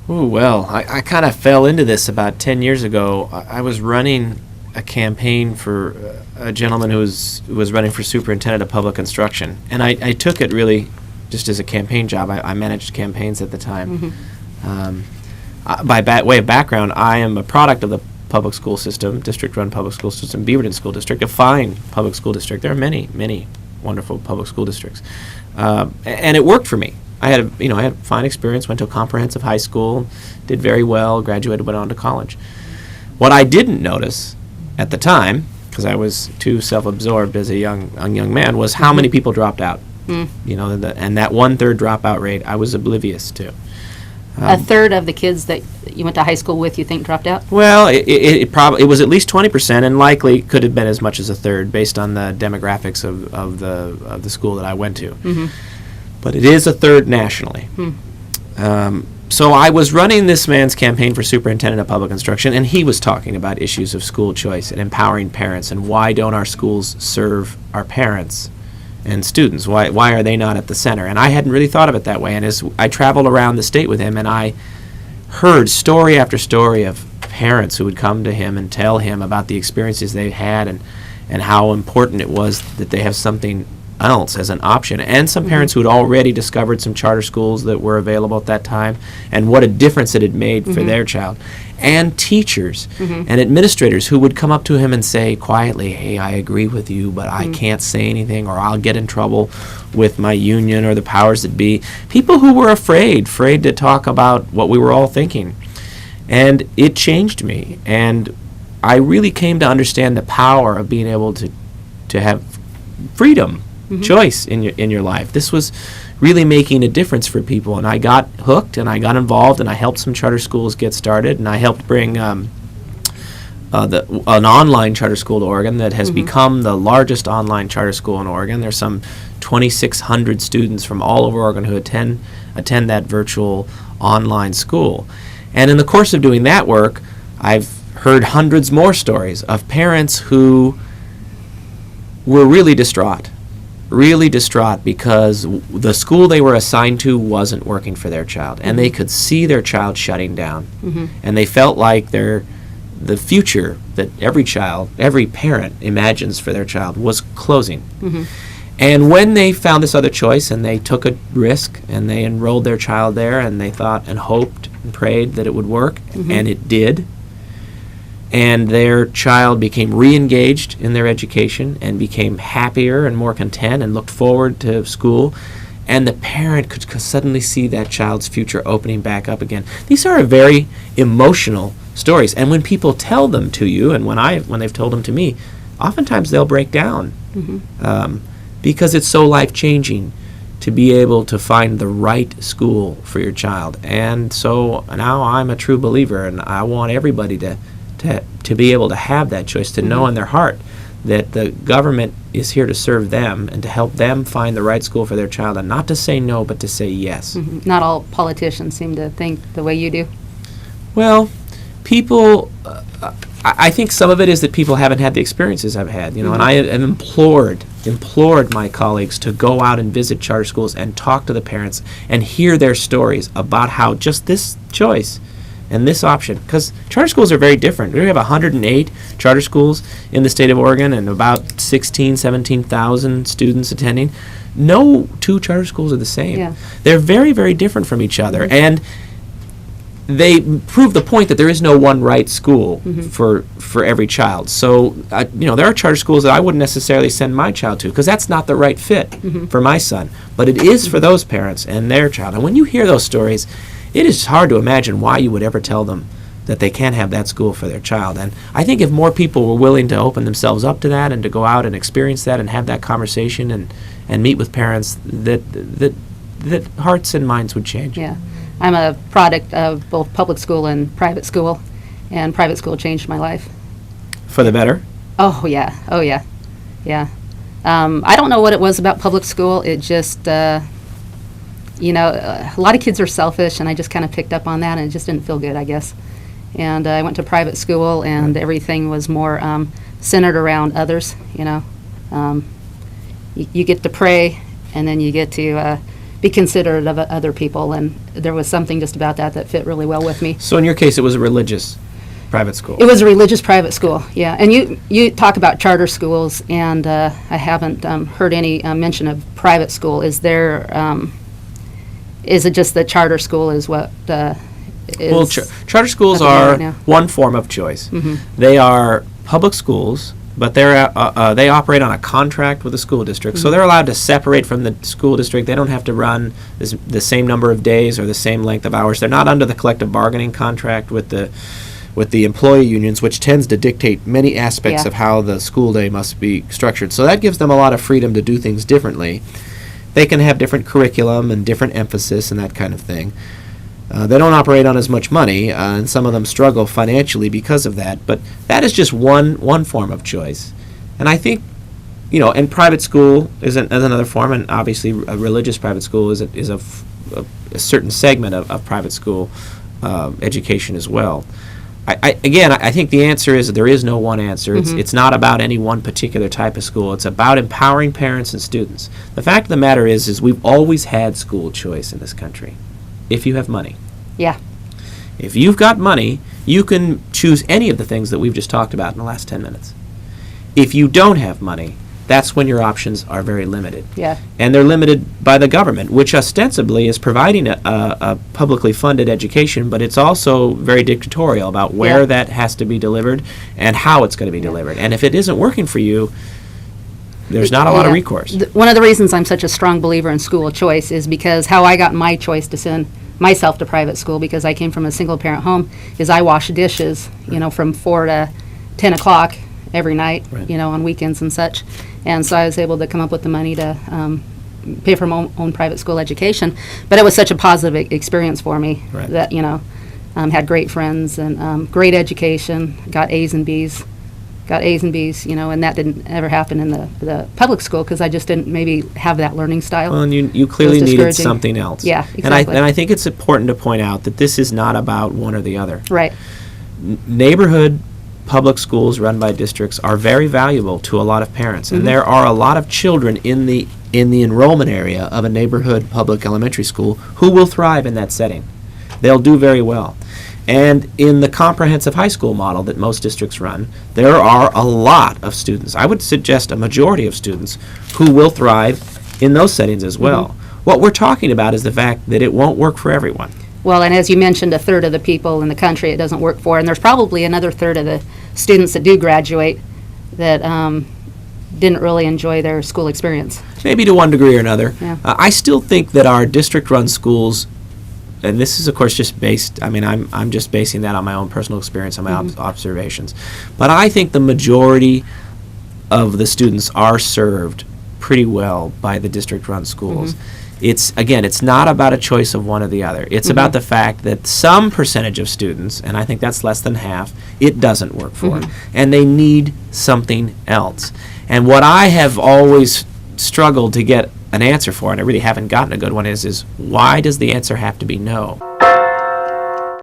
Ooh, well, I kind of fell into this about 10 years ago. I was running a campaign for a gentleman who was running for superintendent of public instruction. And I took it really just as a campaign job. I managed campaigns at the time. By way of background, I am a product of the public school system, district-run public school system, Beaverton School District, a fine public school district. There are many, many wonderful public school districts. And it worked for me. I had a fine experience, went to a comprehensive high school, did very well, graduated, went on to college. What I didn't notice at the time, because I was too self-absorbed as a young man, was how many people dropped out. And that 1/3 dropout rate, I was oblivious to. A third of the kids that you went to high school with, you think, dropped out? Well, it was at least 20%, and likely could have been as much as a third, based on the demographics of the school that I went to. But it is a third nationally. So I was running this man's campaign for superintendent of public instruction, and he was talking about issues of school choice and empowering parents, and why don't our schools serve our parents and students? Why are they not at the center? And I hadn't really thought of it that way. And as I traveled around the state with him, and I heard story after story of parents who would come to him and tell him about the experiences they had, and how important it was that they have something else as an option, and some parents who had already discovered some charter schools that were available at that time, and what a difference it had made for their child, and teachers and administrators who would come up to him and say quietly, "Hey, I agree with you, but I can't say anything, or I'll get in trouble with my union or the powers that be." People who were afraid to talk about what we were all thinking. And it changed me, and I really came to understand the power of being able to have freedom, choice in your life. This was really making a difference for people, and I got hooked, and I got involved, and I helped some charter schools get started, and I helped bring an online charter school to Oregon that has become the largest online charter school in Oregon. There's some 2,600 students from all over Oregon who attend that virtual online school. And in the course of doing that work, I've heard hundreds more stories of parents who were really distraught because the school they were assigned to wasn't working for their child, and they could see their child shutting down, and they felt like the future that every parent imagines for their child was closing. And when they found this other choice, and they took a risk, and they enrolled their child there, and they thought and hoped and prayed that it would work, and it did, and their child became re-engaged in their education and became happier and more content and looked forward to school, and the parent could suddenly see that child's future opening back up again. These are very emotional stories, and when people tell them to you, and when they've told them to me, oftentimes they'll break down because it's so life-changing to be able to find the right school for your child. And so now I'm a true believer, and I want everybody to be able to have that choice, to know in their heart that the government is here to serve them and to help them find the right school for their child, and not to say no, but to say yes. Not all politicians seem to think the way you do. Well, people, I think some of it is that people haven't had the experiences I've had, and I have implored my colleagues to go out and visit charter schools and talk to the parents and hear their stories about how just this choice and this option, because charter schools are very different. We have 108 charter schools in the state of Oregon and about 17,000 students attending. No two charter schools are the same. Yeah. They're very, very different from each other, and they prove the point that there is no one right school for every child. So, there are charter schools that I wouldn't necessarily send my child to because that's not the right fit for my son, but it is for those parents and their child. And when you hear those stories, it is hard to imagine why you would ever tell them that they can't have that school for their child. And I think if more people were willing to open themselves up to that and to go out and experience that and have that conversation and meet with parents, that hearts and minds would change. Yeah. I'm a product of both public school and private school changed my life. For the better? Oh, yeah. Yeah. I don't know what it was about public school. It just... a lot of kids are selfish, and I just kind of picked up on that, and it just didn't feel good, I guess. And I went to private school, and everything was more centered around others, You get to pray, and then you get to be considerate of other people, and there was something just about that fit really well with me. So in your case, it was a religious private school. It was a religious private school, yeah. And you talk about charter schools, and I haven't heard any mention of private school. Is it just that charter school is what is? Well, charter schools up and are right now? one form of choice. Mhm. They are public schools, but they operate on a contract with the school district, so they're allowed to separate from the school district. They don't have to run the same number of days or the same length of hours. They're not under the collective bargaining contract with the employee unions, which tends to dictate many aspects Yeah. of how the school day must be structured. So that gives them a lot of freedom to do things differently. They can have different curriculum and different emphasis and that kind of thing. They don't operate on as much money, and some of them struggle financially because of that. But that is just one form of choice. And I think, and private school is another form, and obviously a religious private school is a certain segment of private school education as well. I think the answer is there is no one answer. It's not about any one particular type of school. It's about empowering parents and students. The fact of the matter is we've always had school choice in this country, if you have money. Yeah. If you've got money, you can choose any of the things that we've just talked about in the last 10 minutes. If you don't have money, that's when your options are very limited. Yeah. And they're limited by the government, which ostensibly is providing a publicly funded education, but it's also very dictatorial about where Yeah. that has to be delivered and how it's going to be delivered. And if it isn't working for you, there's not a lot of Yeah. recourse. One of the reasons I'm such a strong believer in school choice is because how I got my choice to send myself to private school, because I came from a single parent home, is I washed dishes, from 4 to 10 o'clock every night, Right. On weekends and such. And so I was able to come up with the money to pay for my own private school education. But it was such a positive experience for me Right. that, had great friends and great education, got A's and B's. And that didn't ever happen in the public school because I just didn't maybe have that learning style. Well, and you clearly needed discouraging. something else. Yeah, And I exactly. think it's important to point out that this is not about one or the other. Right. Neighborhood public schools run by districts are very valuable to a lot of parents, and there are a lot of children in the enrollment area of a neighborhood public elementary school who will thrive in that setting. They'll do very well. And in the comprehensive high school model that most districts run, there are a lot of students, I would suggest a majority of students, who will thrive in those settings as well. What we're talking about is the fact that it won't work for everyone. Well, and as you mentioned, a third of the people in the country it doesn't work for, and there's probably another third of the students that do graduate that didn't really enjoy their school experience. Maybe to one degree or another. Yeah. I still think that our district-run schools, and this is of course just based, I'm just basing that on my own personal experience and my observations, but I think the majority of the students are served pretty well by the district-run schools. It's not about a choice of one or the other. It's about the fact that some percentage of students, and I think that's less than half, it doesn't work for, and they need something else. And what I have always struggled to get an answer for, and I really haven't gotten a good one, is why does the answer have to be no?